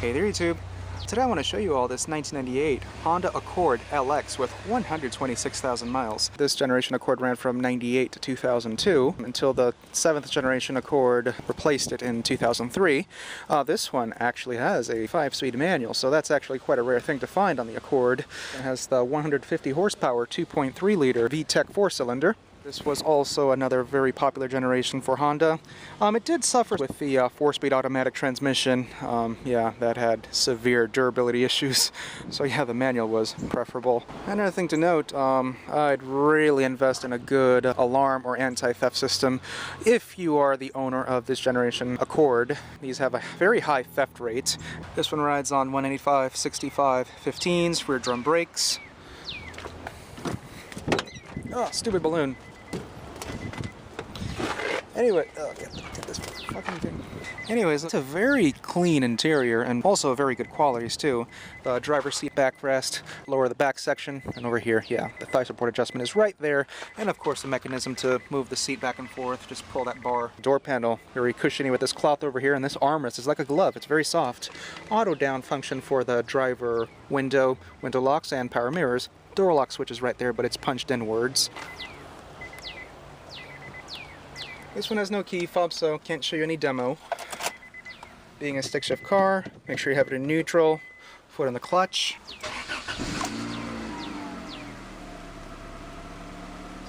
Hey there YouTube! Today I want to show you all this 1998 Honda Accord LX with 126,000 miles. This generation Accord ran from 98 to 2002 until the 7th generation Accord replaced it in 2003. This one actually has a 5-speed manual, so that's actually quite a rare thing to find on the Accord. It has the 150 horsepower 2.3 liter i-VTEC 4-cylinder. This was also another very popular generation for Honda. It did suffer with the 4-speed automatic transmission. Yeah, that had severe durability issues. So yeah, the manual was preferable. Another thing to note, I'd really invest in a good alarm or anti-theft system if you are the owner of this generation Accord. These have a very high theft rate. This one rides on 185, 65, 15s, rear drum brakes. Oh, stupid balloon. Anyway, get this fucking thing. Anyways, it's a very clean interior and also very good qualities too. The driver's seat backrest, lower the back section, and over here, yeah, the thigh support adjustment is right there. And of course the mechanism to move the seat back and forth, just pull that bar. Door panel, very cushiony with this cloth over here, and this armrest is like a glove, it's very soft. Auto down function for the driver window locks, and power mirrors. Door lock switch is right there, but it's punched inwards. This one has no key fob, so can't show you any demo. Being a stick shift car, make sure you have it in neutral, foot on the clutch.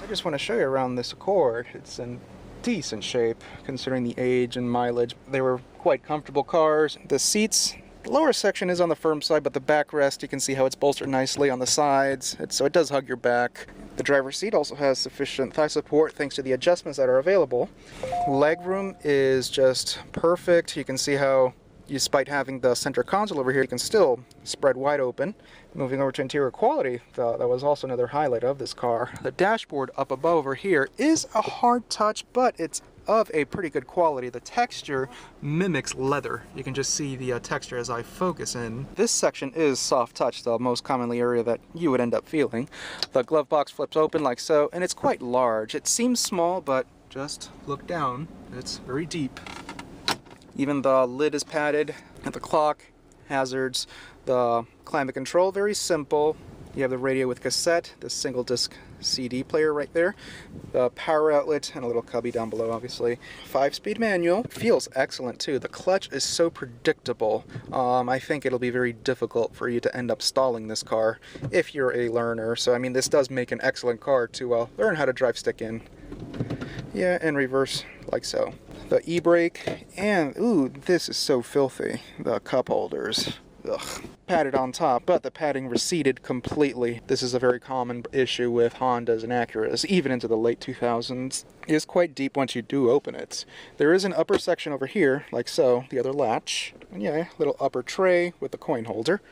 I just want to show you around this Accord. It's in decent shape considering the age and mileage. They were quite comfortable cars. The seats, the lower section is on the firm side, but the backrest, you can see how it's bolstered nicely on the sides, so it does hug your back. The driver's seat also has sufficient thigh support thanks to the adjustments that are available. Legroom is just perfect. You can see how, despite having the center console over here, you can still spread wide open. Moving over to interior quality, that was also another highlight of this car. The dashboard up above over here is a hard touch, but it's of a pretty good quality. The texture mimics leather. You can just see the texture as I focus in. This section is soft touch, the most commonly area that you would end up feeling. The glove box flips open like so, and it's quite large. It seems small, but just look down. It's very deep. Even the lid is padded. And the clock, hazards, the climate control, very simple. You have the radio with cassette, the single disc CD player right there, the power outlet, and a little cubby down below, obviously. 5-speed manual. Feels excellent too. The clutch is so predictable. I think it'll be very difficult for you to end up stalling this car if you're a learner. So I mean, this does make an excellent car to learn how to drive stick in. Yeah, and reverse like so. The e-brake, and ooh, this is so filthy. The cup holders. Ugh. Padded on top, but the padding receded completely. This is a very common issue with Hondas and Acuras, even into the late 2000s. It is quite deep once you do open it. There is an upper section over here, like so, the other latch. And yeah, little upper tray with the coin holder.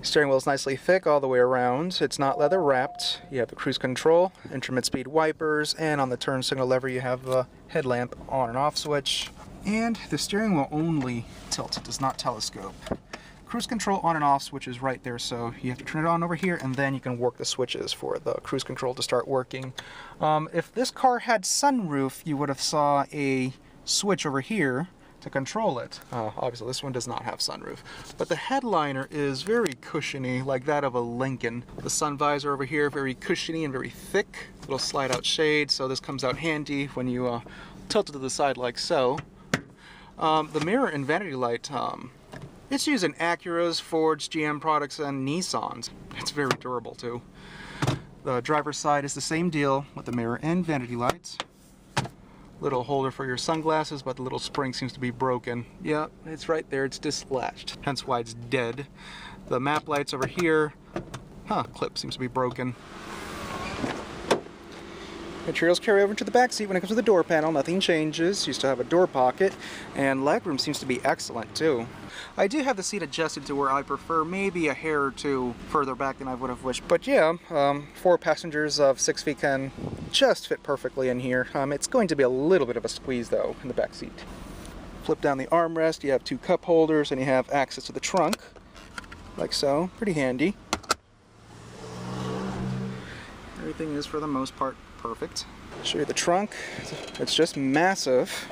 Steering wheel is nicely thick all the way around. It's not leather wrapped. You have the cruise control, intermittent speed wipers, and on the turn signal lever you have the headlamp on and off switch. And the steering wheel only tilts, it does not telescope. Cruise control on and off switch is right there, so you have to turn it on over here and then you can work the switches for the cruise control to start working. If this car had sunroof, you would have saw a switch over here to control it. Obviously this one does not have sunroof, but the headliner is very cushiony, like that of a Lincoln. The sun visor over here, very cushiony and very thick. Little slide out shade, so this comes out handy when you tilt it to the side like so. The mirror and vanity light, it's used in Acuras, Fords, GM products, and Nissans. It's very durable too. The driver's side is the same deal with the mirror and vanity lights. Little holder for your sunglasses, but the little spring seems to be broken. Yeah, it's right there, it's dislatched, hence why it's dead. The map lights over here, clip seems to be broken. Materials carry over to the back seat when it comes to the door panel. Nothing changes. You still have a door pocket, and legroom seems to be excellent too. I do have the seat adjusted to where I prefer maybe a hair or two further back than I would have wished. But yeah, 4 passengers of 6 feet can just fit perfectly in here. It's going to be a little bit of a squeeze though in the back seat. Flip down the armrest, you have 2 cup holders, and you have access to the trunk, like so. Pretty handy. Everything is for the most part perfect. Show you the trunk. It's just massive.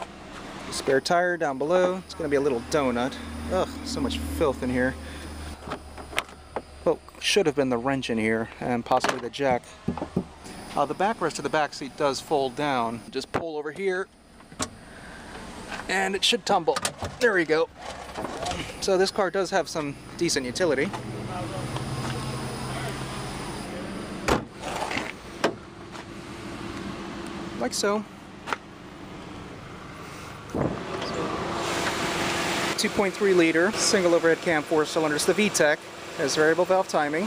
Spare tire down below. It's going to be a little donut. Ugh, so much filth in here. Well, should have been the wrench in here, and possibly the jack. The backrest of the back seat does fold down. Just pull over here, and it should tumble. There we go. So this car does have some decent utility. Like so. 2.3 liter single overhead cam 4 cylinders. The VTEC has variable valve timing,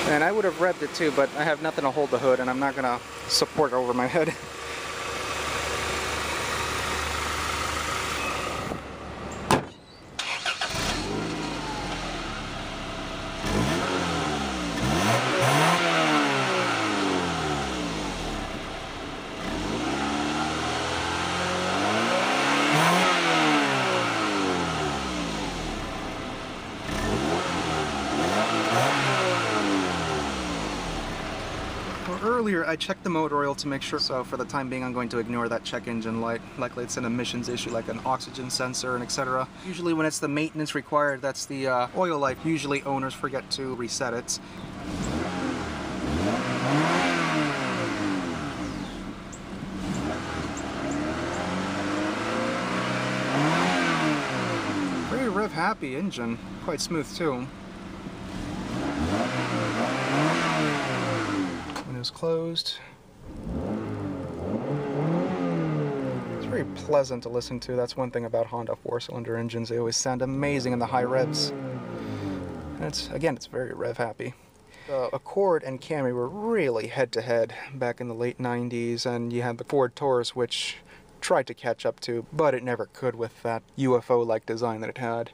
and I would have revved it too, but I have nothing to hold the hood, and I'm not gonna support it over my head. Earlier I checked the motor oil to make sure, so for the time being I'm going to ignore that check engine light. Likely it's an emissions issue like an oxygen sensor and etc. Usually when it's the maintenance required, that's the oil light. Usually owners forget to reset it. Very rev happy engine, quite smooth too. Windows closed. It's very pleasant to listen to. That's one thing about Honda 4-cylinder engines. They always sound amazing in the high revs. And it's very rev happy. The Accord and Camry were really head-to-head back in the late 90s, and you had the Ford Taurus, which tried to catch up to, but it never could with that UFO-like design that it had.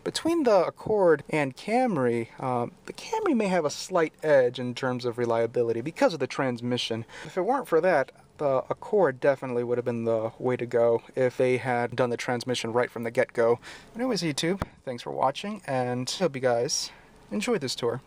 Between the Accord and Camry, the Camry may have a slight edge in terms of reliability because of the transmission. If it weren't for that, the Accord definitely would have been the way to go if they had done the transmission right from the get-go. Anyways, YouTube, thanks for watching, and hope you guys enjoyed this tour.